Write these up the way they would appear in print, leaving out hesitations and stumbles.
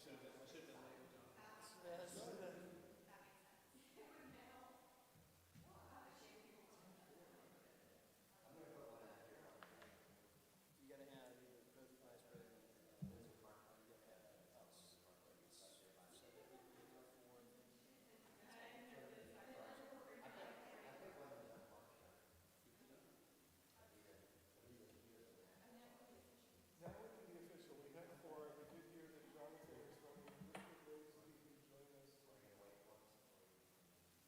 You gotta have either both vice president or you gotta have us so that we can get their form and That wouldn't be official. We had four. I did hear that Jonathan is running. Richard Lacy can join us.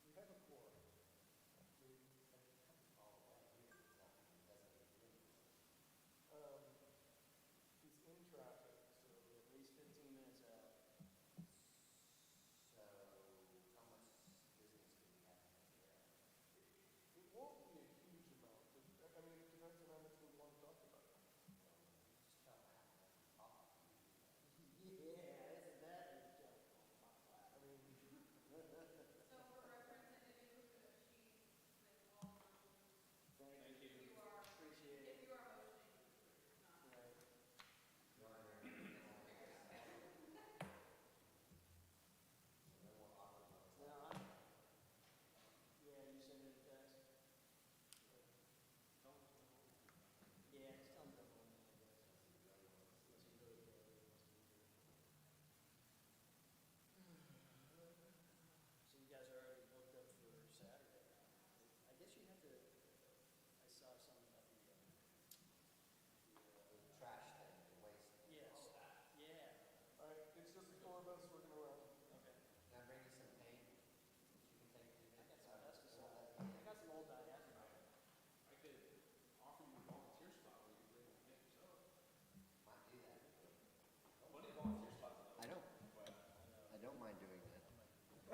We have a quorum. He's in traffic, so at least 15 minutes out. it won't be a huge amount. I mean, it depends on how much we want to talk about it. Yeah, isn't that a joke? I mean, Thank you. Appreciate it. Right. No, yeah, you send me a text. Yeah, just tell me the phone, I guess. Unless he really wants to be here. So you guys are already booked up for Saturday. I guess you have to, I saw something about the Trash thing, the waste. yes, yeah, all right, it's just the four of us. We're going to run. okay. Can I bring you some paint? You can take to I got some pesticide, I got some old diaspora. I could offer you a volunteer spot where you could bring and get yourself. might do that. Plenty of volunteer spots though. I don't mind doing that.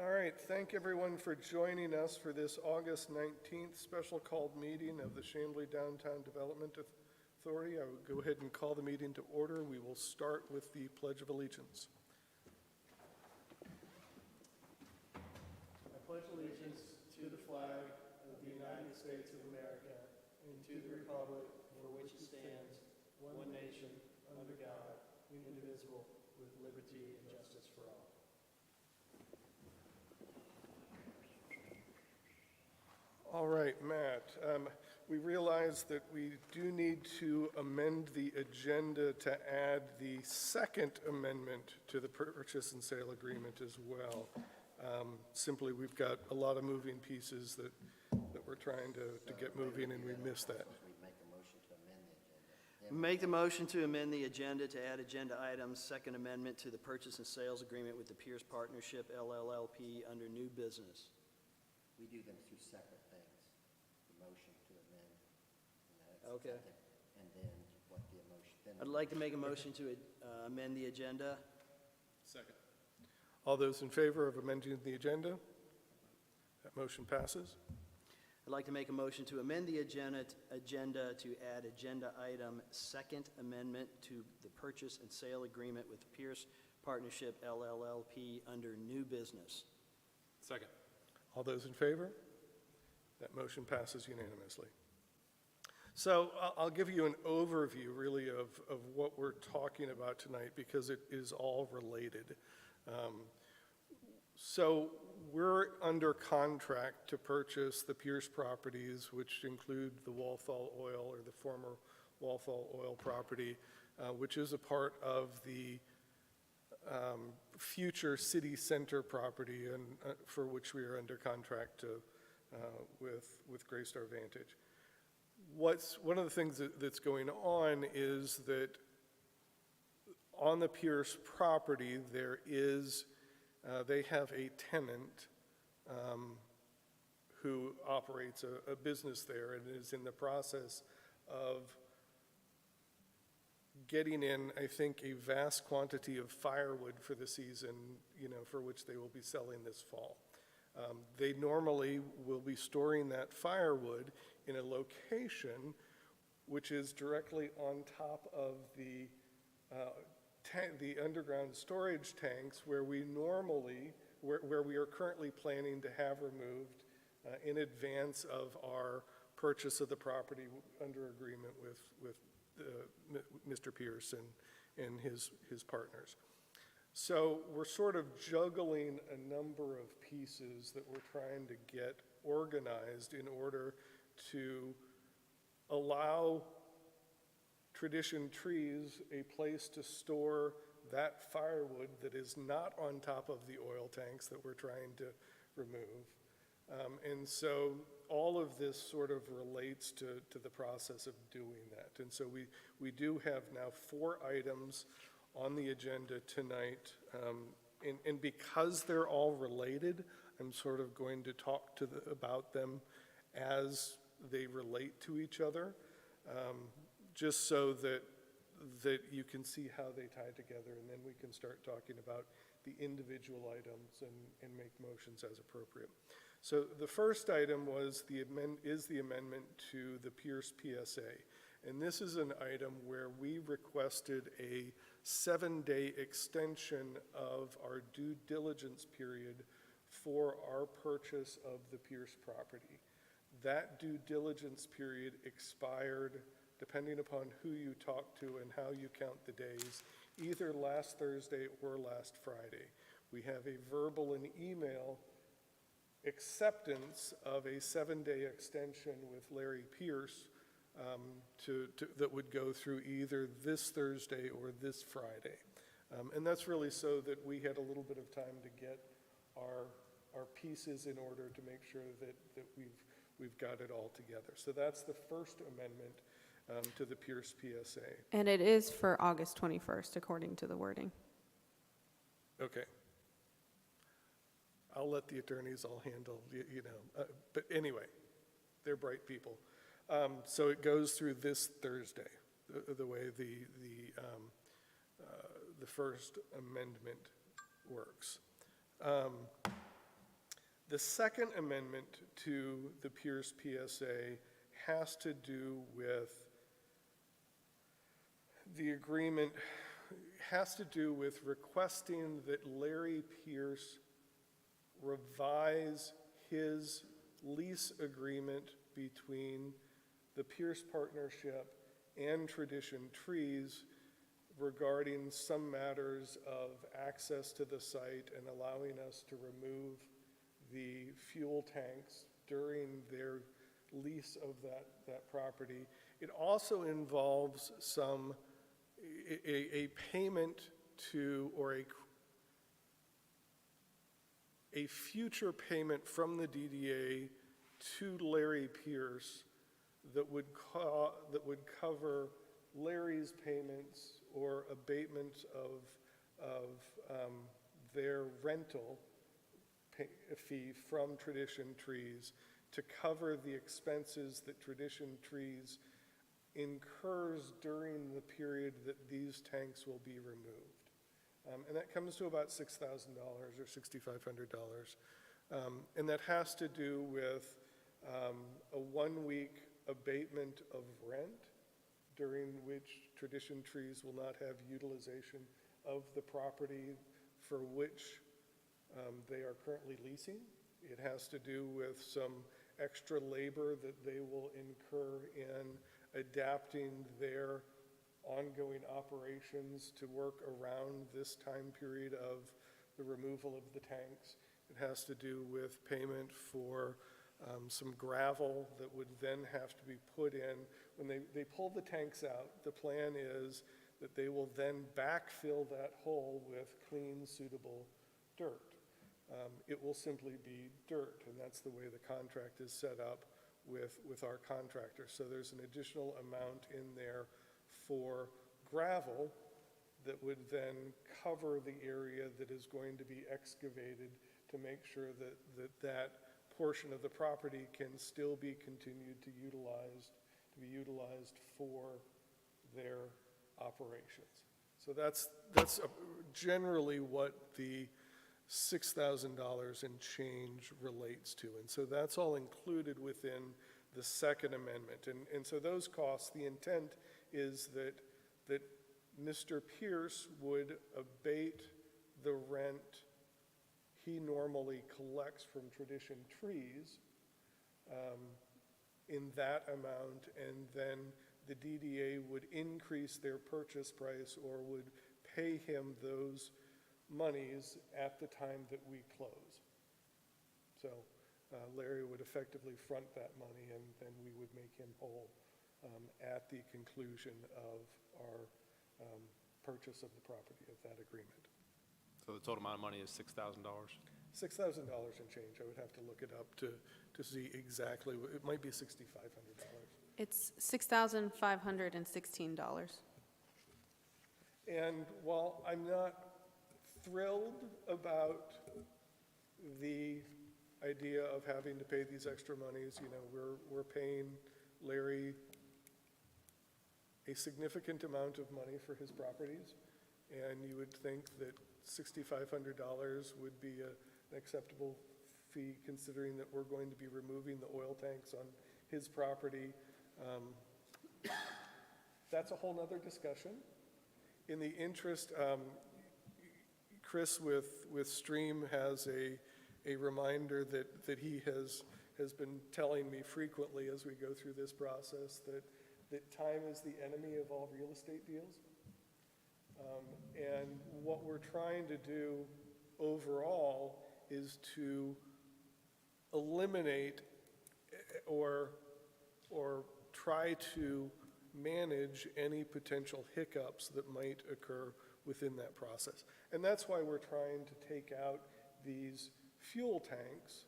All right, thank everyone for joining us for this August 19th special called meeting of the Chamblee Downtown Development Authority. I will go ahead and call the meeting to order. We will start with the Pledge of Allegiance. I pledge allegiance to the flag of the United States of America and to the republic For which it stands, one nation, under God, indivisible, with liberty and justice for all. All right, Matt, we realize that we do need to amend the agenda to add the second amendment to the purchase and sale agreement as well. Simply, we've got a lot of moving pieces that we're trying to get moving, and we missed that. We make a motion to amend the agenda. Make the motion to amend the agenda to add agenda items, Second Amendment to the purchase and sales agreement with the Pierce Partnership LLLP under new business. We do them two separate things. The motion to amend. Okay. And then what the emotion, then. I'd like to make a motion to amend the agenda. Second. All those in favor of amending the agenda? That motion passes. I'd like to make a motion to amend the agenda to add agenda item, Second Amendment to the purchase and sale agreement with Pierce Partnership LLLP under new business. Second. All those in favor? That motion passes unanimously. So I'll give you an overview, really, of what we're talking about tonight, because it is all related. So we're under contract to purchase the Pierce properties, which include the Walthall Oil, or the former Walthall Oil property, which is a part of the future city center property, and for which we are under contract with Greystar Vantage. One of the things that's going on is that on the Pierce property, they have a tenant who operates a business there and is in the process of getting in, I think, a vast quantity of firewood for the season, for which they will be selling this fall. They normally will be storing that firewood in a location which is directly on top of the underground storage tanks where we are currently planning to have removed in advance of our purchase of the property under agreement with Mr. Pierce and his partners. So we're sort of juggling a number of pieces that we're trying to get organized in order to allow Tradition Trees a place to store that firewood that is not on top of the oil tanks that we're trying to remove. And so all of this sort of relates to the process of doing that. And so we do have now 4 items on the agenda tonight. And because they're all related, I'm sort of going to talk about them as they relate to each other, just so that you can see how they tie together, and then we can start talking about the individual items and make motions as appropriate. So the first item is the amendment to the Pierce PSA. And this is an item where we requested a 7-day extension of our due diligence period for our purchase of the Pierce property. That due diligence period expired, depending upon who you talk to and how you count the days, either last Thursday or last Friday. We have a verbal and email acceptance of a 7-day extension with Larry Pierce that would go through either this Thursday or this Friday. And that's really so that we had a little bit of time to get our pieces in order to make sure that we've got it all together. So that's the first amendment to the Pierce PSA. And it is for August 21st, according to the wording. Okay. I'll let the attorneys all handle, but anyway, they're bright people. So it goes through this Thursday, the way the first amendment works. The second amendment to the Pierce PSA has to do with the agreement, has to do with requesting that Larry Pierce revise his lease agreement between the Pierce Partnership and Tradition Trees regarding some matters of access to the site and allowing us to remove the fuel tanks during their lease of that property. It also involves a payment to, or a future payment from the DDA to Larry Pierce that would cover Larry's payments or abatement of their rental fee from Tradition Trees to cover the expenses that Tradition Trees incurs during the period that these tanks will be removed. And that comes to about $6,000 or $6,500. And that has to do with a 1-week abatement of rent during which Tradition Trees will not have utilization of the property for which they are currently leasing. It has to do with some extra labor that they will incur in adapting their ongoing operations to work around this time period of the removal of the tanks. It has to do with payment for some gravel that would then have to be put in. When they pull the tanks out, the plan is that they will then backfill that hole with clean, suitable dirt. It will simply be dirt, and that's the way the contract is set up with our contractor. So there's an additional amount in there for gravel that would then cover the area that is going to be excavated to make sure that portion of the property can still be continued to be utilized for their operations. So that's generally what the $6,000 and change relates to. And so that's all included within the second amendment. And so those costs, the intent is that Mr. Pierce would abate the rent he normally collects from Tradition Trees in that amount, and then the DDA would increase their purchase price or would pay him those monies at the time that we close. So Larry would effectively front that money, and then we would make him whole at the conclusion of our purchase of the property of that agreement. So the total amount of money is $6,000? $6,000 and change. I would have to look it up to see exactly. It might be $6,500. It's $6,516. And while I'm not thrilled about the idea of having to pay these extra monies, you know, we're paying Larry a significant amount of money for his properties, and you would think that $6,500 would be an acceptable fee, considering that we're going to be removing the oil tanks on his property. That's a whole nother discussion. In the interest, Chris with Stream has a reminder that he has been telling me frequently as we go through this process, that time is the enemy of all real estate deals. And what we're trying to do overall is to eliminate or try to manage any potential hiccups that might occur within that process. And that's why we're trying to take out these fuel tanks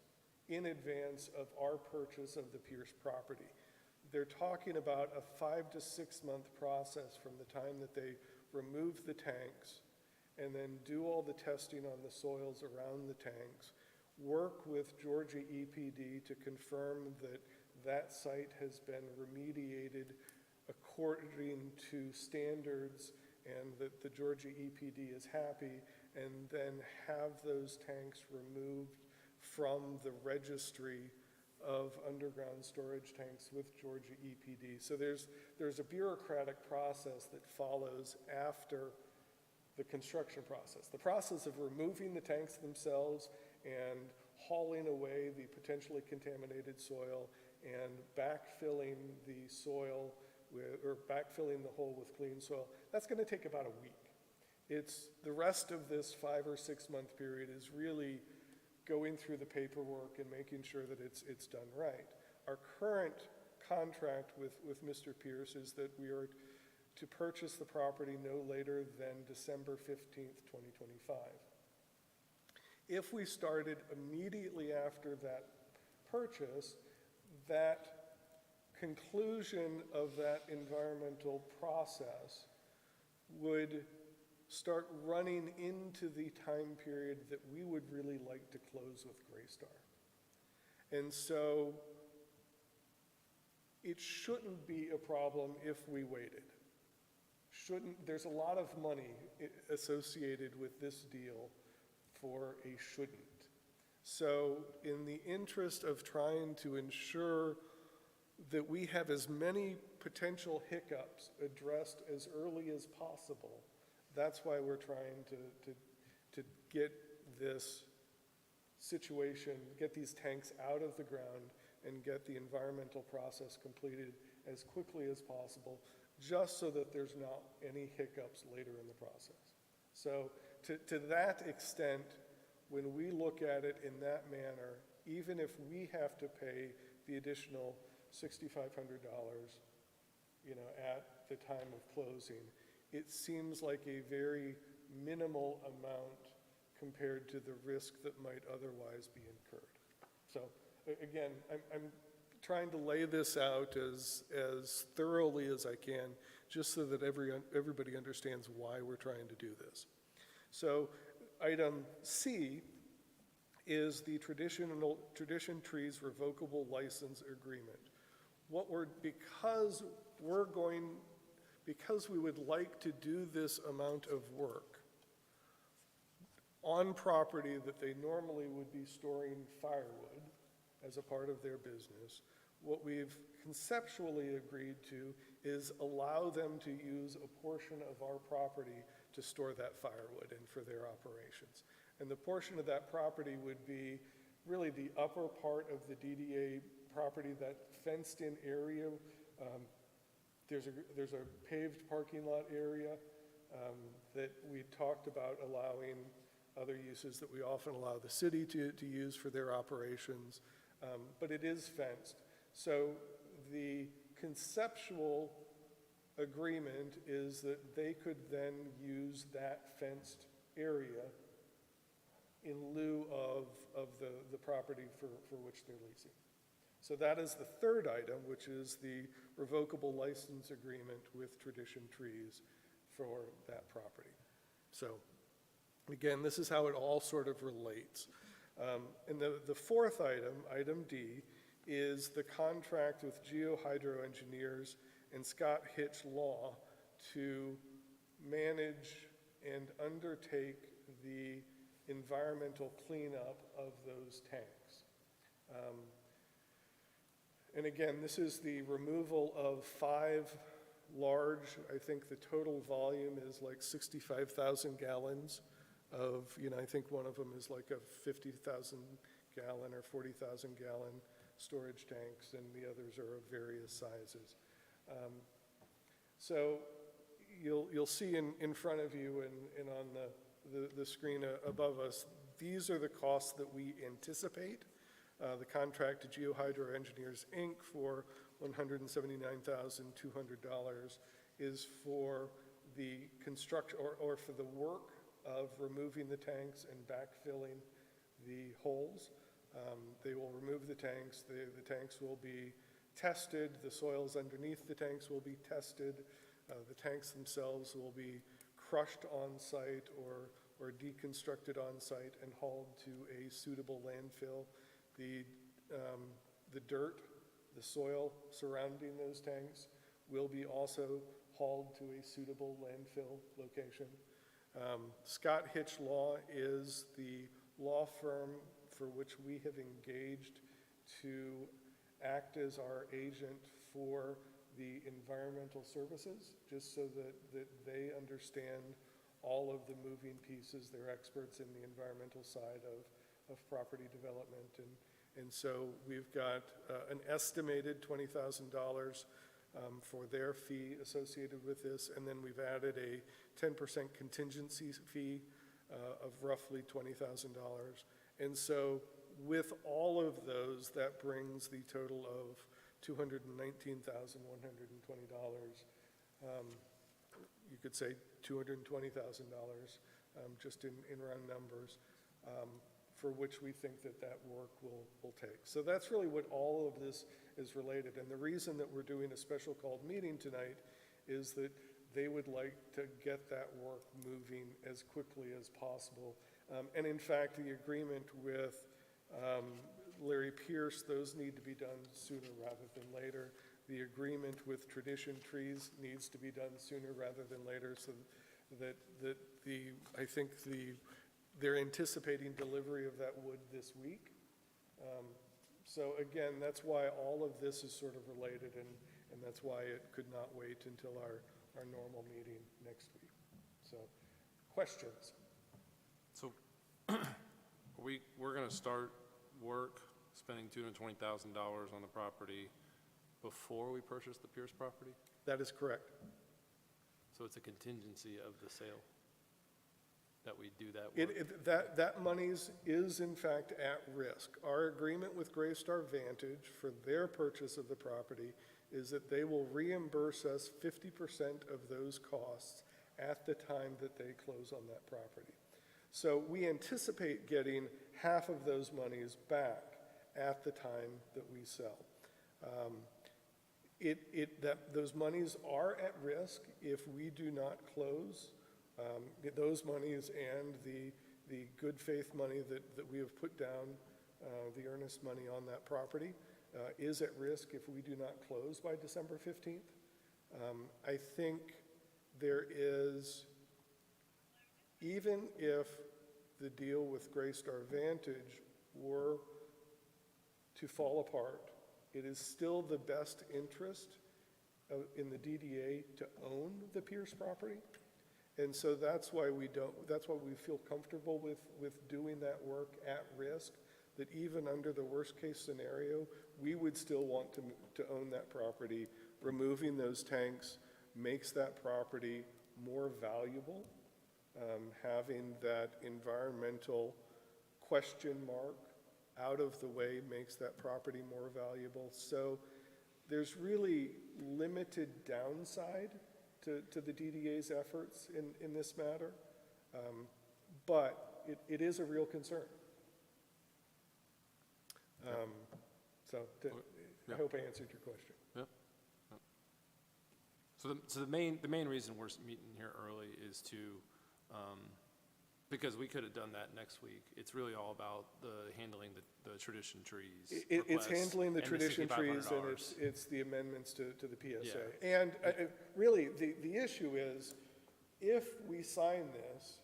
in advance of our purchase of the Pierce property. They're talking about a 5 to 6 month process from the time that they remove the tanks and then do all the testing on the soils around the tanks, work with Georgia EPD to confirm that that site has been remediated according to standards and that the Georgia EPD is happy, and then have those tanks removed from the registry of underground storage tanks with Georgia EPD. So there's a bureaucratic process that follows after the construction process. The process of removing the tanks themselves and hauling away the potentially contaminated soil and backfilling the soil or backfilling the hole with clean soil, that's going to take about a week. It's the rest of this 5 or 6 month period is really going through the paperwork and making sure that it's done right. Our current contract with Mr. Pierce is that we are to purchase the property no later than December 15th, 2025. If we started immediately after that purchase, that conclusion of that environmental process would start running into the time period that we would really like to close with Greystar. And so it shouldn't be a problem if we waited. There's a lot of money associated with this deal for a shouldn't. So in the interest of trying to ensure that we have as many potential hiccups addressed as early as possible, that's why we're trying to get this situation, get these tanks out of the ground and get the environmental process completed as quickly as possible, just so that there's not any hiccups later in the process. So to that extent, when we look at it in that manner, even if we have to pay the additional $6,500, at the time of closing, it seems like a very minimal amount compared to the risk that might otherwise be incurred. So again, I'm trying to lay this out as thoroughly as I can, just so that everybody understands why we're trying to do this. So item C is the Tradition Trees Revocable License Agreement. Because we would like to do this amount of work on property that they normally would be storing firewood as a part of their business, what we've conceptually agreed to is allow them to use a portion of our property to store that firewood and for their operations. And the portion of that property would be really the upper part of the DDA property, that fenced-in area. There's a paved parking lot area that we talked about allowing other uses that we often allow the city to use for their operations, but it is fenced. So the conceptual agreement is that they could then use that fenced area in lieu of the property for which they're leasing. So that is the third item, which is the revocable license agreement with Tradition Trees for that property. So again, this is how it all sort of relates. And the fourth item, item D, is the contract with GeoHydro Engineers and Scott Hitch Law to manage and undertake the environmental cleanup of those tanks. And again, this is the removal of 5 large, I think the total volume is like 65,000 gallons of, I think one of them is like a 50,000 gallon or 40,000 gallon storage tanks, and the others are of various sizes. So you'll see in front of you and on the screen above us, these are the costs that we anticipate. The contract to GeoHydro Engineers, Inc. for $179,200 is for the construction, or for the work of removing the tanks and backfilling the holes. They will remove the tanks. The tanks will be tested. The soils underneath the tanks will be tested. The tanks themselves will be crushed on site or deconstructed on site and hauled to a suitable landfill. The dirt, the soil surrounding those tanks will be also hauled to a suitable landfill location. Scott Hitch Law is the law firm for which we have engaged to act as our agent for the environmental services, just so that they understand all of the moving pieces. They're experts in the environmental side of property development. And so we've got an estimated $20,000 for their fee associated with this, and then we've added a 10% contingency fee of roughly $20,000. And so with all of those, that brings the total of $219,120. You could say $220,000, just in round numbers, for which we think that work will take. So that's really what all of this is related. And the reason that we're doing a special called meeting tonight is that they would like to get that work moving as quickly as possible. And in fact, the agreement with Larry Pierce, those need to be done sooner rather than later. The agreement with Tradition Trees needs to be done sooner rather than later, so that I think they're anticipating delivery of that wood this week. So again, that's why all of this is sort of related, and that's why it could not wait until our normal meeting next week. So, questions? So we're going to start work spending $220,000 on the property before we purchase the Pierce property? That is correct. So it's a contingency of the sale that we do that work? That monies is in fact at risk. Our agreement with Greystar Vantage for their purchase of the property is that they will reimburse us 50% of those costs at the time that they close on that property. So we anticipate getting half of those monies back at the time that we sell. Those monies are at risk if we do not close. Those monies and the good faith money that we have put down, the earnest money on that property, is at risk if we do not close by December 15th. I think there is, even if the deal with Greystar Vantage were to fall apart, it is still the best interest in the DDA to own the Pierce property. And so that's why we feel comfortable with doing that work at risk, that even under the worst case scenario, we would still want to own that property. Removing those tanks makes that property more valuable Having that environmental question mark out of the way makes that property more valuable. So there's really limited downside to the DDA's efforts in this matter, but it is a real concern. I hope I answered your question. Yep. So the main reason we're meeting here early is to, because we could have done that next week. It's really all about handling the tradition trees It's requests handling the and tradition trees, and $6,500. it's the amendments to the PSA. And really, the issue is, if we sign this,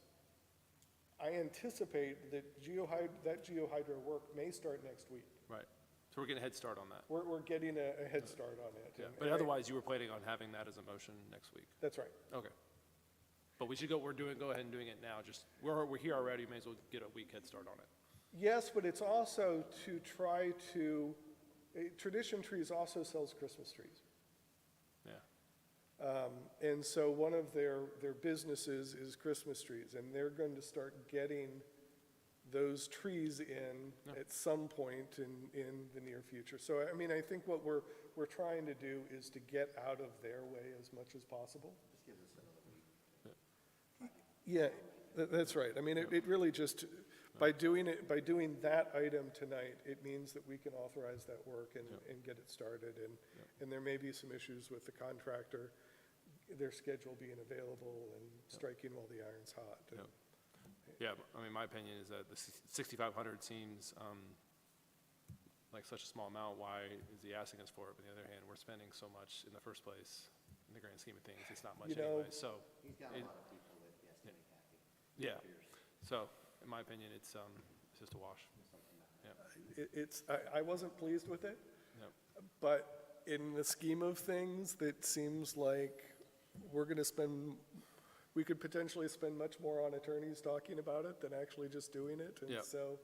I anticipate that GeoHydro work may start next week. Right. So we're getting a head start on that. We're getting a head start on it. Yeah. and- But and I- otherwise, you were planning on having that as a motion next week. That's right. Okay. But we should go ahead and doing it now. Just, we're here already, may as well get a week head start on it. Yes, but it's also to try to, Tradition Trees also sells Christmas trees. Yeah. And so one of their businesses is Christmas trees, and they're going to start getting those trees in at some point in the near future. So, I mean, I think what we're trying to do is to get out of their way as much as possible. Just gives us another week. Yeah, that's right. I mean, it really just, by doing that item tonight, it means that we can authorize that work and get it started. And there may be some issues with the contractor, their schedule being available and striking while the iron's hot. Yeah. Yeah, I mean, my opinion is that the 6,500 seems like such a small amount. Why is he asking us for it? But on the other hand, we're spending so much in the first place. In the grand scheme of things, it's not much You know, anyway, so. He's got a it- lot of people that he has to make happy. Yeah, so, in my opinion, it's just a wash. I wasn't pleased with it, Yep. but in the scheme of things, that seems like we could potentially spend much more on attorneys talking about it than actually just doing it. And Yep. so,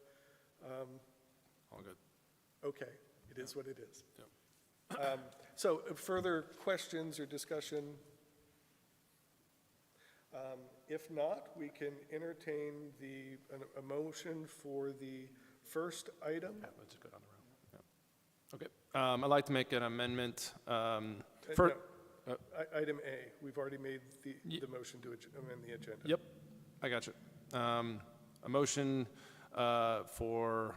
All good. okay, it is what it is. Yep. So further questions or discussion? If not, we can entertain a motion for the first item. Yeah, let's just go down the row. Yeah. Okay, I'd like to make an amendment. Item A, we've already made the motion to amend the agenda. Yep, I got you. A motion for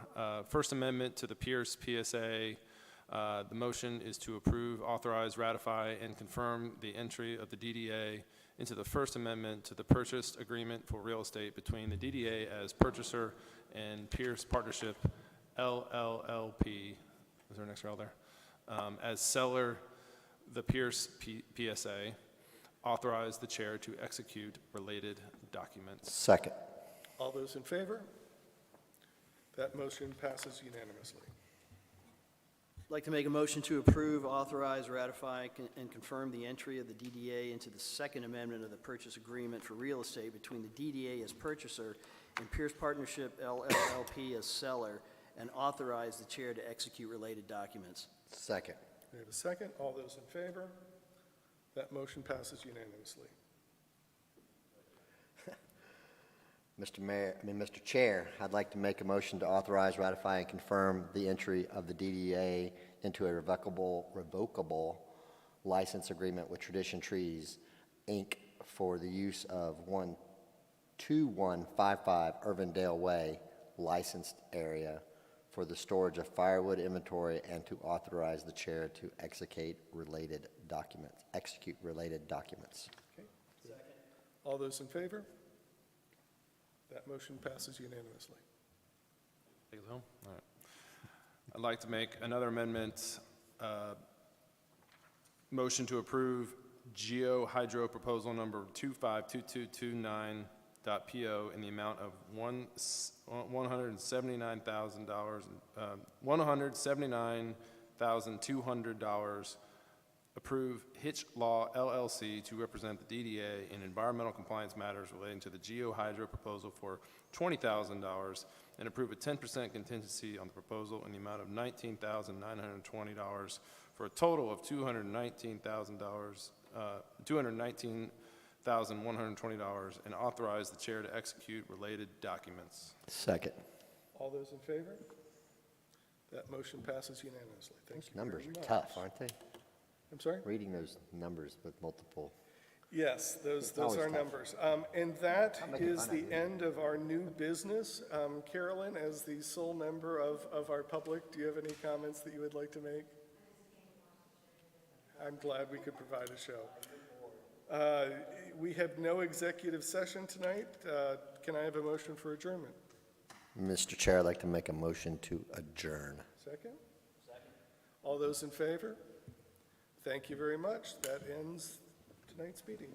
First Amendment to the Pierce PSA. The motion is to approve, authorize, ratify, and confirm the entry of the DDA into the First Amendment to the purchase agreement for real estate between the DDA as purchaser and Pierce Partnership LLLP, is there an extra L there? As seller, the Pierce PSA, authorize the chair to execute related documents. Second. All those in favor? That motion passes unanimously. I'd like to make a motion to approve, authorize, ratify, and confirm the entry of the DDA into the Second Amendment of the purchase agreement for real estate between the DDA as purchaser and Pierce Partnership LLP as seller, and authorize the chair to execute related documents. Second. We have a second. All those in favor? That motion passes unanimously. Mr. Chair, I'd like to make a motion to authorize, ratify, and confirm the entry of the DDA into a revocable license agreement with Tradition Trees, Inc. for the use of 12155 Irvindale Way licensed area for the storage of firewood inventory, and to authorize the chair to execute related documents. Okay. All those in favor? That motion passes unanimously. Take it home? All right. I'd like to make another amendment, motion to approve GeoHydro proposal number 252229.PO in the amount of $179,200. Approve Hitch Law LLC to represent the DDA in environmental compliance matters relating to the GeoHydro proposal for $20,000, and approve a 10% contingency on the proposal in the amount of $19,920 for a total of $219,000 $1,120 and authorize the chair to execute related documents. Second. All those in favor? That motion passes unanimously. Thank you very Numbers are much. tough, aren't they? I'm sorry? Reading those numbers with multiple. Yes, those always are tough. numbers. And that I'm making is fun the of you. end of our new business. Carolyn, as the sole member of our public, do you have any comments that you would like to make? I'm glad we could provide a show. We have no executive session tonight. Can I have a motion for adjournment? Mr. Chair, I'd like to make a motion to adjourn. Second? Second. All those in favor? Thank you very much. That ends tonight's meeting.